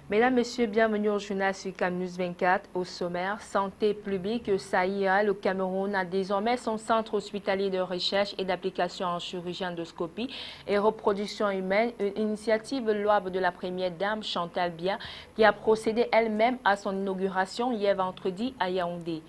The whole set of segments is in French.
Mesdames, Messieurs, bienvenue au journal sur News 24. Au sommaire, santé publique, SAIA, le Cameroun a désormais son centre hospitalier de recherche et d'application en chirurgie endoscopie et reproduction humaine, une initiative louable de la première dame Chantal Biya qui a procédé elle-même à son inauguration hier vendredi à Yaoundé.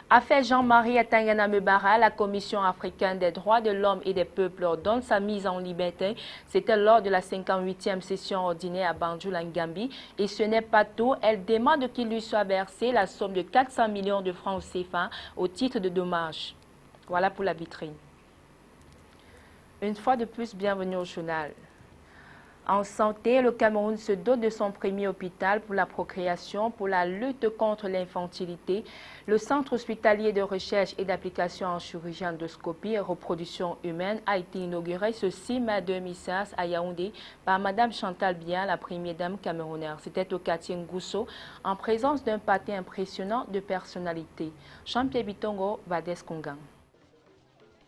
Affaire Jean-Marie Atangana Mebara, la Commission africaine des droits de l'homme et des peuples ordonne sa mise en liberté. C'était lors de la 58e session ordinaire à Banjul en Gambie. Et ce n'est pas tout, elle demande qu'il lui soit versé la somme de 400 millions de francs CFA au titre de dommages. Voilà pour la vitrine. Une fois de plus, bienvenue au journal. En santé, le Cameroun se dote de son premier hôpital pour la procréation, pour la lutte contre l'infantilité. Le centre hospitalier de recherche et d'application en chirurgie endoscopie et reproduction humaine a été inauguré ce 6 mai 2016 à Yaoundé par Mme Chantal Biya, la première dame camerounaise. C'était au quartier Ngousso, en présence d'un pâté impressionnant de personnalités. Jean-Pierre Bitongo, Vades Kongang.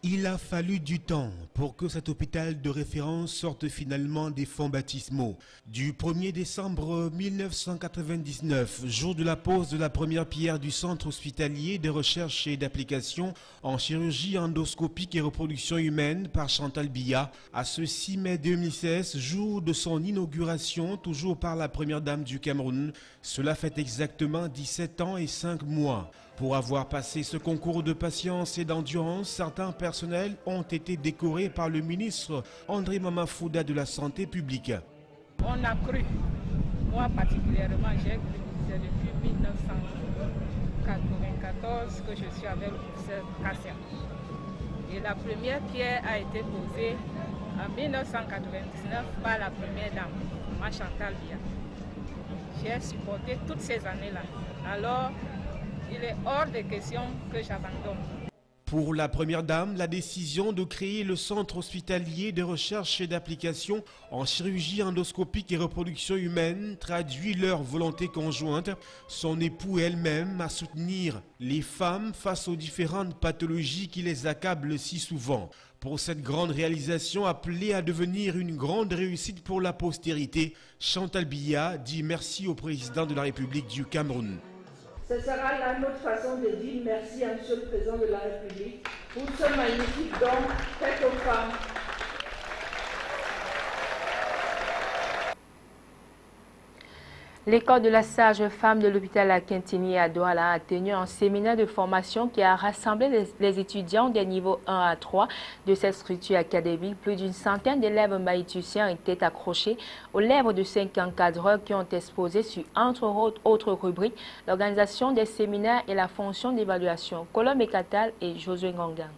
Il a fallu du temps pour que cet hôpital de référence sorte finalement des fonds baptismaux. Du 1er décembre 1999, jour de la pose de la première pierre du centre hospitalier de recherche et d'application en chirurgie endoscopique et reproduction humaine par Chantal Biya, à ce 6 mai 2016, jour de son inauguration, toujours par la première dame du Cameroun. Cela fait exactement 17 ans et 5 mois. Pour avoir passé ce concours de patience et d'endurance, certains personnels ont été décorés par le ministre André Mamafouda de la Santé publique. On a cru, moi particulièrement, j'ai cru, c'est depuis 1994 que je suis avec le professeur Kassia. Et la première pierre a été posée en 1999 par la première dame, ma Chantal Biya. J'ai supporté toutes ces années-là. Alors, il est hors de question que j'abandonne. Pour la première dame, la décision de créer le centre hospitalier de recherche et d'application en chirurgie endoscopique et reproduction humaine traduit leur volonté conjointe, son époux et elle-même, à soutenir les femmes face aux différentes pathologies qui les accablent si souvent. Pour cette grande réalisation appelée à devenir une grande réussite pour la postérité, Chantal Biya dit merci au président de la République du Cameroun. Ce sera là notre façon de dire merci à Monsieur le Président de la République pour ce magnifique don fait aux femmes. L'école de la sage-femme de l'hôpital à Kintini à Douala a tenu un séminaire de formation qui a rassemblé les étudiants des niveaux 1 à 3 de cette structure académique. Plus d'une centaine d'élèves maïtusiens étaient accrochés aux lèvres de 5 encadreurs qui ont exposé sur, entre autres rubriques, l'organisation des séminaires et la fonction d'évaluation. Colombe Katal et Josué Ngongang.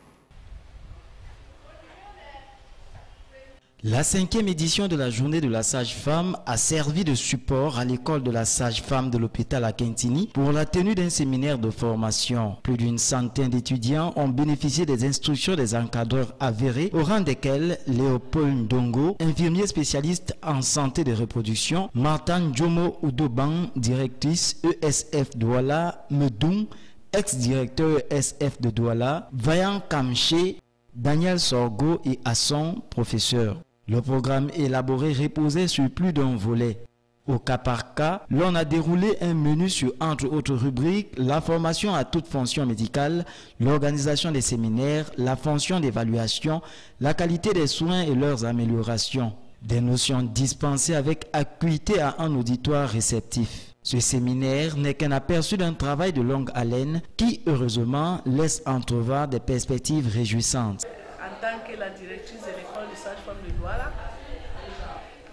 La 5e édition de la journée de la sage-femme a servi de support à l'école de la sage-femme de l'hôpital à Kintini pour la tenue d'un séminaire de formation. Plus d'une centaine d'étudiants ont bénéficié des instructions des encadreurs avérés, au rang desquels Léopold Ndongo, infirmier spécialiste en santé de reproduction, Martin Jomo Oudoban, directrice ESF Douala, Medoum, ex-directeur ESF de Douala, Vaillant Kamché, Daniel Sorgo et Hasson, professeur. Le programme élaboré reposait sur plus d'un volet. Au cas par cas, l'on a déroulé un menu sur, entre autres rubriques, la formation à toute fonction médicale, l'organisation des séminaires, la fonction d'évaluation, la qualité des soins et leurs améliorations. Des notions dispensées avec acuité à un auditoire réceptif. Ce séminaire n'est qu'un aperçu d'un travail de longue haleine qui, heureusement, laisse entrevoir des perspectives réjouissantes. En tant que la directrice de l'école de sage-femme de Douala,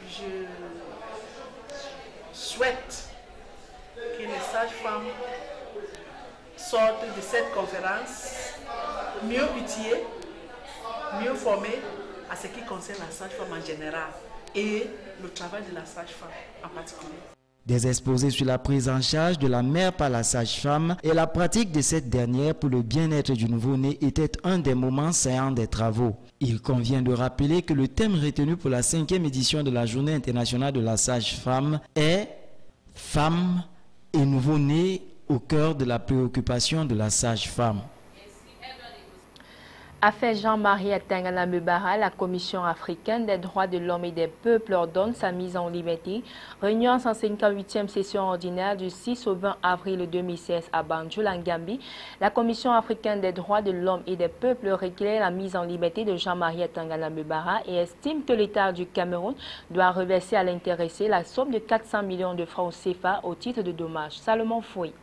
je souhaite que les sages-femmes sortent de cette conférence mieux outillées, mieux formées à ce qui concerne la sage-femme en général et le travail de la sage-femme en particulier. Des exposés sur la prise en charge de la mère par la sage-femme et la pratique de cette dernière pour le bien-être du nouveau-né était un des moments saillants des travaux. Il convient de rappeler que le thème retenu pour la 5e édition de la Journée internationale de la sage-femme est « Femmes et nouveau-né au cœur de la préoccupation de la sage-femme ». Affaire Jean-Marie Atangana Mebara, la Commission africaine des droits de l'homme et des peuples ordonne sa mise en liberté. Réunion 158e session ordinaire du 6 au 20 avril 2016 à Banjul, en Gambie. La Commission africaine des droits de l'homme et des peuples réclame la mise en liberté de Jean-Marie Atangana Mebara et estime que l'État du Cameroun doit reverser à l'intéressé la somme de 400 millions de francs CFA au titre de dommages. Salomon Fouy.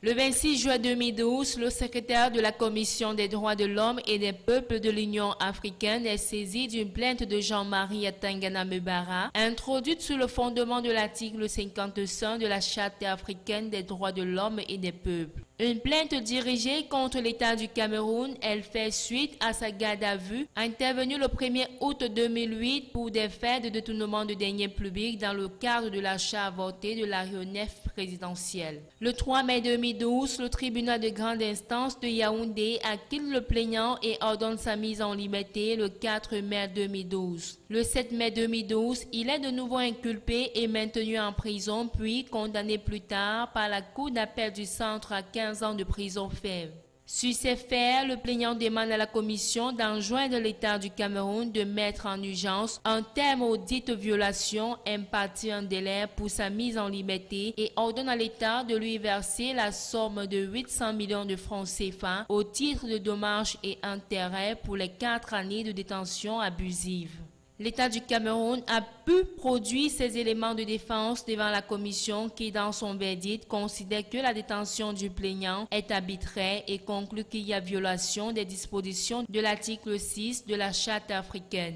Le 26 juin 2012, le secrétaire de la Commission des droits de l'homme et des peuples de l'Union africaine est saisi d'une plainte de Jean-Marie Atangana Mebara, introduite sur le fondement de l'article 55 de la Charte africaine des droits de l'homme et des peuples. Une plainte dirigée contre l'État du Cameroun, elle fait suite à sa garde à vue, intervenue le 1er août 2008 pour des faits de détournement de deniers publics dans le cadre de l'achat avorté de l'aéronef présidentiel. Le 3 mai 2012, le tribunal de grande instance de Yaoundé acquitte le plaignant et ordonne sa mise en liberté le 4 mai 2012. Le 7 mai 2012, il est de nouveau inculpé et maintenu en prison, puis condamné plus tard par la Cour d'appel du centre à 15 ans de prison ferme. Sur ces faits, le plaignant demande à la Commission d'enjoindre l'État du Cameroun de mettre en urgence un terme aux dites violations, impartir un délai pour sa mise en liberté et ordonne à l'État de lui verser la somme de 800 millions de francs CFA au titre de dommages et intérêts pour les 4 années de détention abusive. L'État du Cameroun a pu produire ces éléments de défense devant la commission qui, dans son verdict, considère que la détention du plaignant est arbitraire et conclut qu'il y a violation des dispositions de l'article 6 de la Charte africaine.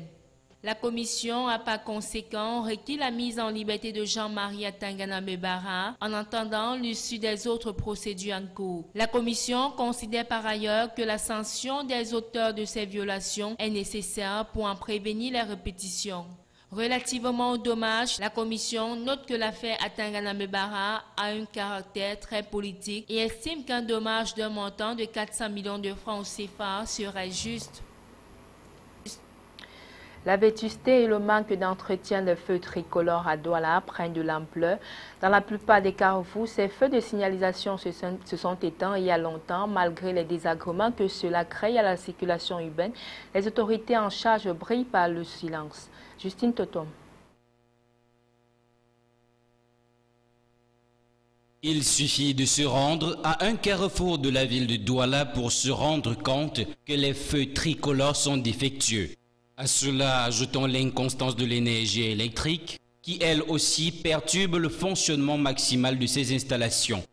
La commission a par conséquent requis la mise en liberté de Jean-Marie Atangana Mebara en attendant l'issue des autres procédures en cours. La commission considère par ailleurs que la sanction des auteurs de ces violations est nécessaire pour en prévenir les répétitions. Relativement aux dommages, la commission note que l'affaire Atangana Mebara a un caractère très politique et estime qu'un dommage d'un montant de 400 millions de francs CFA serait juste. La vétusté et le manque d'entretien des feux tricolores à Douala prennent de l'ampleur. Dans la plupart des carrefours, ces feux de signalisation se sont éteints il y a longtemps, malgré les désagréments que cela crée à la circulation urbaine. Les autorités en charge brillent par le silence. Justine Totom. Il suffit de se rendre à un carrefour de la ville de Douala pour se rendre compte que les feux tricolores sont défectueux. À cela, ajoutons l'inconstance de l'énergie électrique, qui elle aussi perturbe le fonctionnement maximal de ces installations.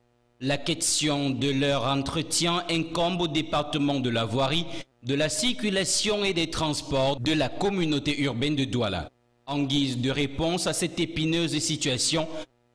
La question de leur entretien incombe au département de la voirie, de la circulation et des transports de la communauté urbaine de Douala. En guise de réponse à cette épineuse situation,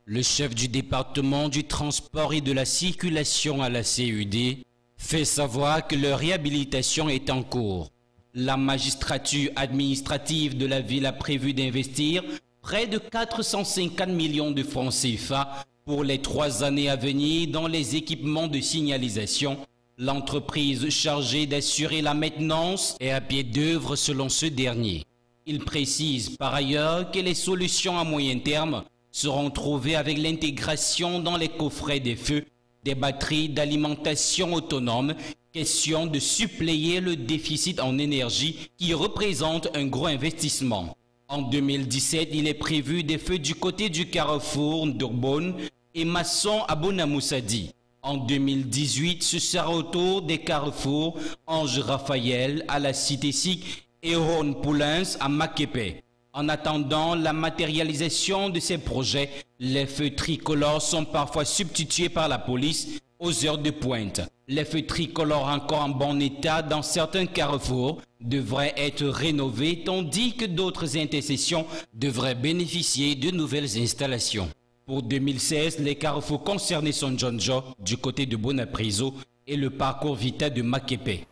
le chef du département du transport et de la circulation à la CUD fait savoir que leur réhabilitation est en cours. La magistrature administrative de la ville a prévu d'investir près de 450 millions de francs CFA pour les 3 années à venir dans les équipements de signalisation. L'entreprise chargée d'assurer la maintenance est à pied d'œuvre selon ce dernier. Il précise par ailleurs que les solutions à moyen terme seront trouvées avec l'intégration dans les coffrets des feux des batteries d'alimentation autonome. Question de suppléer le déficit en énergie qui représente un gros investissement. En 2017, il est prévu des feux du côté du carrefour d'Urbonne et Masson à Bonamoussadi. En 2018, ce sera au tour des carrefours Ange Raphaël à la Cité SIC et Ron Poulins à Makepe. En attendant la matérialisation de ces projets, les feux tricolores sont parfois substitués par la police aux heures de pointe. Les feux tricolores encore en bon état dans certains carrefours devraient être rénovés, tandis que d'autres intercessions devraient bénéficier de nouvelles installations. Pour 2016, les carrefours concernés sont Djonjo du côté de Bonapriso et le parcours Vita de Makepe.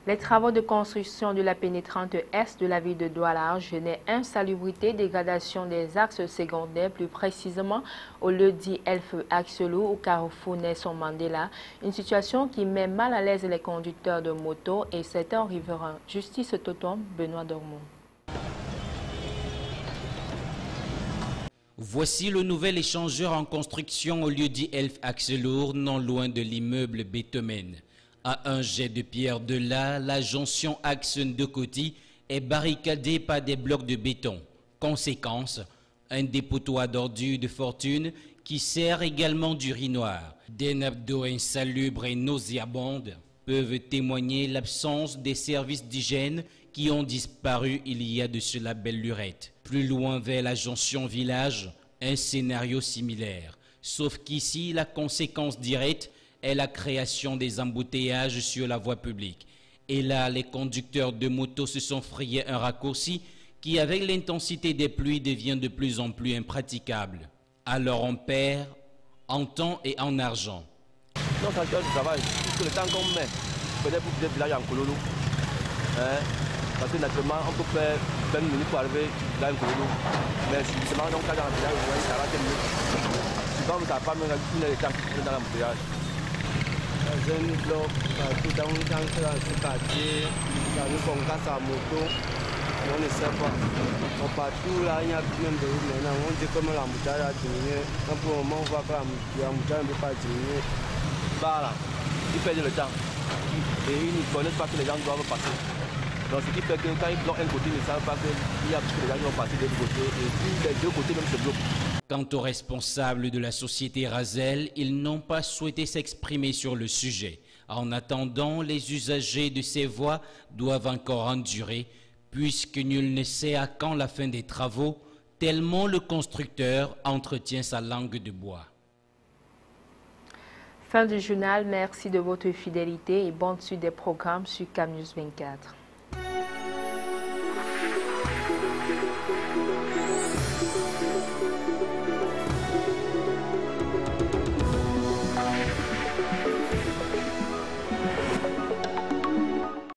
Les travaux de construction de la pénétrante est de la ville de Douala génèrent insalubrité, dégradation des axes secondaires, plus précisément au lieu dit Elfeu Axelou au carrefour Nelson Mandela, une situation qui met mal à l'aise les conducteurs de moto et certains riverains. Justice Totom, Benoît Dormont. Voici le nouvel échangeur en construction au lieu dit Elf Axelour, non loin de l'immeuble Betemen. À un jet de pierre de là, la jonction Axe-Ndekoti est barricadée par des blocs de béton. Conséquence, un dépotoir d'ordures de fortune qui sert également d'urinoir. Des nappes d'eau insalubres et nauséabondes peuvent témoigner l'absence des services d'hygiène qui ont disparu il y a de cela belle lurette. Plus loin vers la jonction village, un scénario similaire. Sauf qu'ici, la conséquence directe est la création des embouteillages sur la voie publique. Et là, les conducteurs de motos se sont frayés un raccourci qui, avec l'intensité des pluies, devient de plus en plus impraticable. Alors on perd en temps et en argent. Non, ça du travail, puisque le temps qu'on met, peut-être pour des villages en Kololo, parce que naturellement, on peut faire 20 minutes pour arriver là en Kololo. Mais si c'est dans le cas dans le village, vous voyez, ça va être mieux. Souvent, vous n'avez pas même une heure de temps pour dans l'embouteillage. J'ai un bloc, tout dans ce quartier, dans le congrès à moto, on ne sait pas. Partout là, il y a plein de routes maintenant. On dit comment l'embouteillage a diminué. Pour le moment, on voit que l'embouteillage ne peut pas diminuer. Voilà, ils perdent le temps. Et ils ne connaissent pas que les gens doivent passer. Donc ce qui fait que quand ils bloquent un côté, ils ne savent pas qu'il y a que les gens qui vont passer de l'autre côté. Et puis les deux côtés même se bloquent. Quant aux responsables de la société Razel, ils n'ont pas souhaité s'exprimer sur le sujet. En attendant, les usagers de ces voies doivent encore endurer, puisque nul ne sait à quand la fin des travaux, tellement le constructeur entretient sa langue de bois. Fin du journal, merci de votre fidélité et bonne suite des programmes sur CamNews 24.